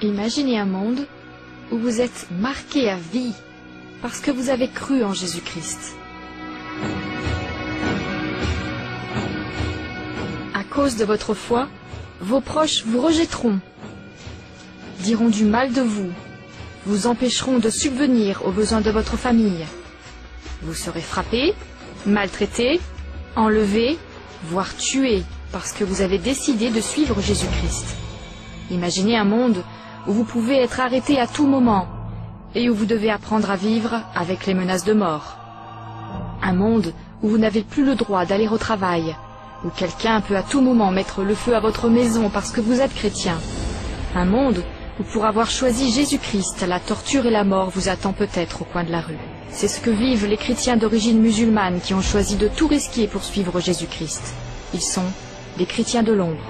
Imaginez un monde où vous êtes marqué à vie parce que vous avez cru en Jésus-Christ. À cause de votre foi, vos proches vous rejetteront, diront du mal de vous, vous empêcheront de subvenir aux besoins de votre famille. Vous serez frappé, maltraité, enlevé, voire tué parce que vous avez décidé de suivre Jésus-Christ. Imaginez un monde où vous pouvez être arrêté à tout moment et où vous devez apprendre à vivre avec les menaces de mort. Un monde où vous n'avez plus le droit d'aller au travail, où quelqu'un peut à tout moment mettre le feu à votre maison parce que vous êtes chrétien. Un monde où pour avoir choisi Jésus-Christ, la torture et la mort vous attend peut-être au coin de la rue. C'est ce que vivent les chrétiens d'origine musulmane qui ont choisi de tout risquer pour suivre Jésus-Christ. Ils sont les chrétiens de l'ombre.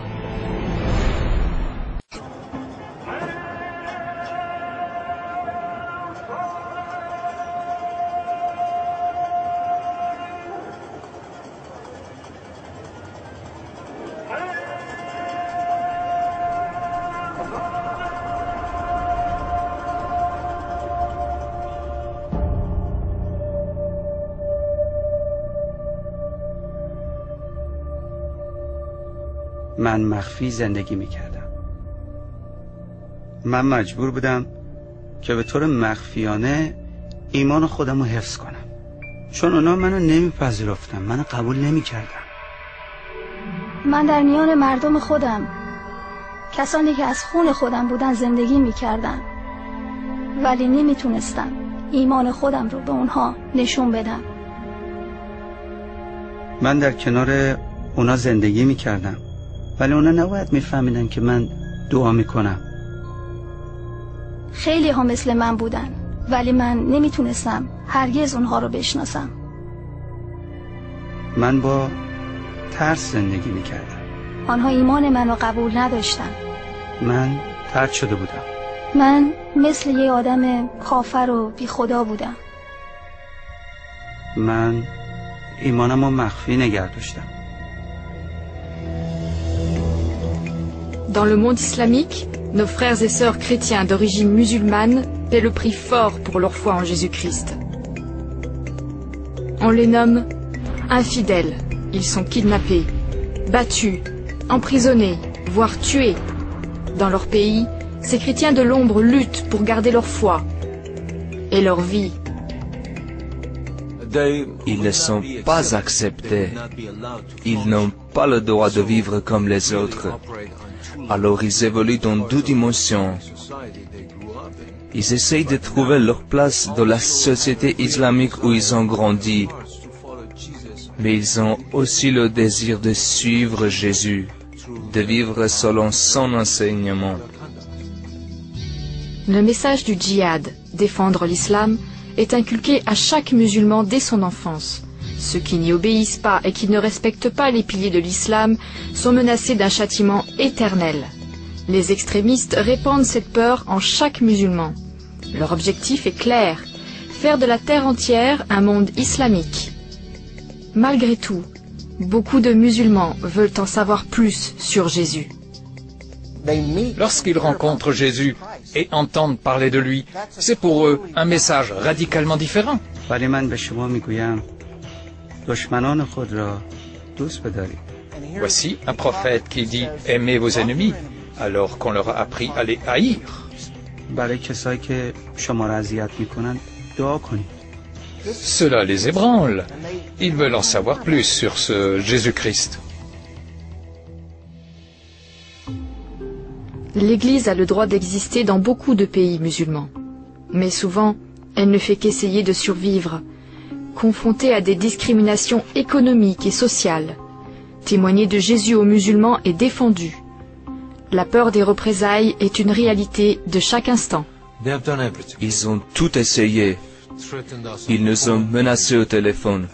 من مخفی زندگی میکردم. من مجبور بودم که به طور مخفیانه ایمان خودم رو حفظ کنم. چون اونا منو نمیپذیرفتن، منو قبول نمیکردن. من در میان مردم خودم، کسانی که از خون خودم بودن زندگی میکردم، ولی نمیتونستم ایمان خودم رو به اونها نشون بدم. من در کنار اونا زندگی میکردم، ولی اونا نباید میفهمیدن که من دعا میکنم. خیلی ها مثل من بودن، ولی من نمیتونستم هرگز اونها رو بشناسم. من با ترس زندگی میکردم. آنها ایمان منو قبول نداشتن. من طرد شده بودم. من مثل یه آدم کافر و بی خدا بودم. من ایمانم رو مخفی نگه داشتم. Dans le monde islamique, nos frères et sœurs chrétiens d'origine musulmane paient le prix fort pour leur foi en Jésus-Christ. On les nomme infidèles. Ils sont kidnappés, battus, emprisonnés, voire tués. Dans leur pays, ces chrétiens de l'ombre luttent pour garder leur foi et leur vie. Ils ne sont pas acceptés. Ils n'ont pas le droit de vivre comme les autres. Alors ils évoluent dans deux dimensions. Ils essayent de trouver leur place dans la société islamique où ils ont grandi. Mais ils ont aussi le désir de suivre Jésus, de vivre selon son enseignement. Le message du djihad, défendre l'islam, est inculqué à chaque musulman dès son enfance. Ceux qui n'y obéissent pas et qui ne respectent pas les piliers de l'islam sont menacés d'un châtiment éternel. Les extrémistes répandent cette peur en chaque musulman. Leur objectif est clair, faire de la terre entière un monde islamique. Malgré tout, beaucoup de musulmans veulent en savoir plus sur Jésus. Lorsqu'ils rencontrent Jésus et entendent parler de lui, c'est pour eux un message radicalement différent. ولی من به شما میگویم دشمنان خود را دوست بدارید. Voici un prophète qui dit « Aimez vos ennemis », alors qu'on leur a appris à les haïr. برای کسایی که شما را اذیت میکنن دعا کنید. Cela les ébranle. Ils veulent en savoir plus sur ce Jésus-Christ. L'Église a le droit d'exister dans beaucoup de pays musulmans. Mais souvent, elle ne fait qu'essayer de survivre, confrontée à des discriminations économiques et sociales. Témoigner de Jésus aux musulmans est défendu. La peur des représailles est une réalité de chaque instant. Ils ont tout essayé. Ils nous ont menacés au téléphone.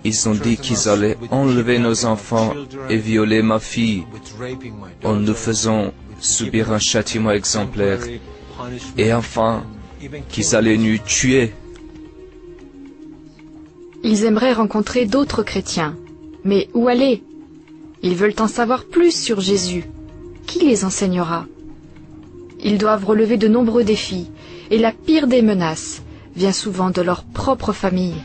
Ils ont dit qu'ils allaient enlever nos enfants et violer ma fille en nous faisant subir un châtiment exemplaire. Et enfin, qu'ils allaient nous tuer. Ils aimeraient rencontrer d'autres chrétiens. Mais où aller? Ils veulent en savoir plus sur Jésus. Qui les enseignera? ils doivent relever de nombreux défis, et la pire des menaces vient souvent de leur propre famille.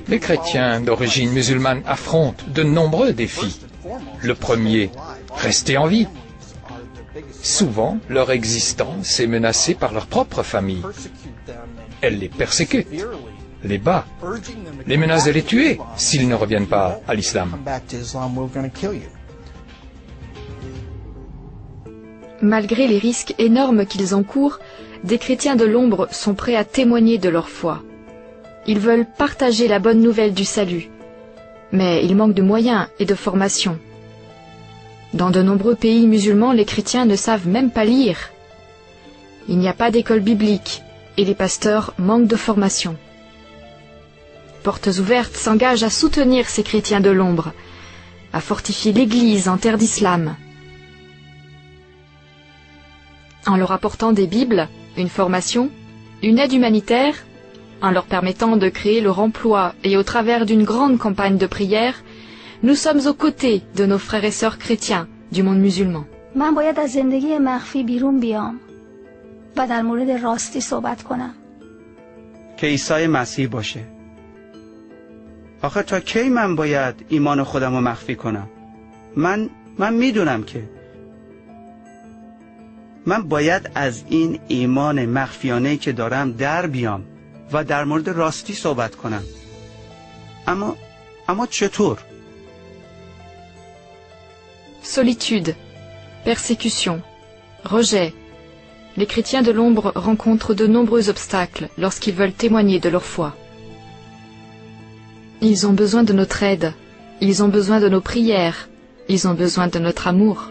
Les chrétiens d'origine musulmane affrontent de nombreux défis. Le premier, rester en vie. Souvent, leur existence est menacée par leur propre famille. Elle les persécute, les bat, les menace de les tuer s'ils ne reviennent pas à l'islam. Malgré les risques énormes qu'ils encourent, des chrétiens de l'ombre sont prêts à témoigner de leur foi. Ils veulent partager la bonne nouvelle du salut, mais il manque de moyens et de formation. Dans de nombreux pays musulmans, les chrétiens ne savent même pas lire. Il n'y a pas d'école biblique et les pasteurs manquent de formation. Portes ouvertes s'engage à soutenir ces chrétiens de l'ombre, à fortifier l'Église en terre d'islam. En leur apportant des Bibles, une formation, une aide humanitaire, en leur permettant de créer leur emploi et au travers d'une grande campagne de prière, nous sommes aux côtés de nos frères et sœurs chrétiens du monde musulman. من باید از زندگی مخفی بیرون بیام و در مورد راستی صحبت کنم. که عیسی مسیح باشه. آخه تا کی من باید ایمان خودم رو مخفی کنم؟ من میدونم که من باید از این ایمان مخفیانه‌ای که دارم در بیام و در مورد راستی صحبت کنم. اما چطور؟ Solitude, persécution, rejet. Les chrétiens de l'ombre rencontrent de nombreux obstacles lorsqu'ils veulent témoigner de leur foi. Ils ont besoin de notre aide, ils ont besoin de nos prières, ils ont besoin de notre amour.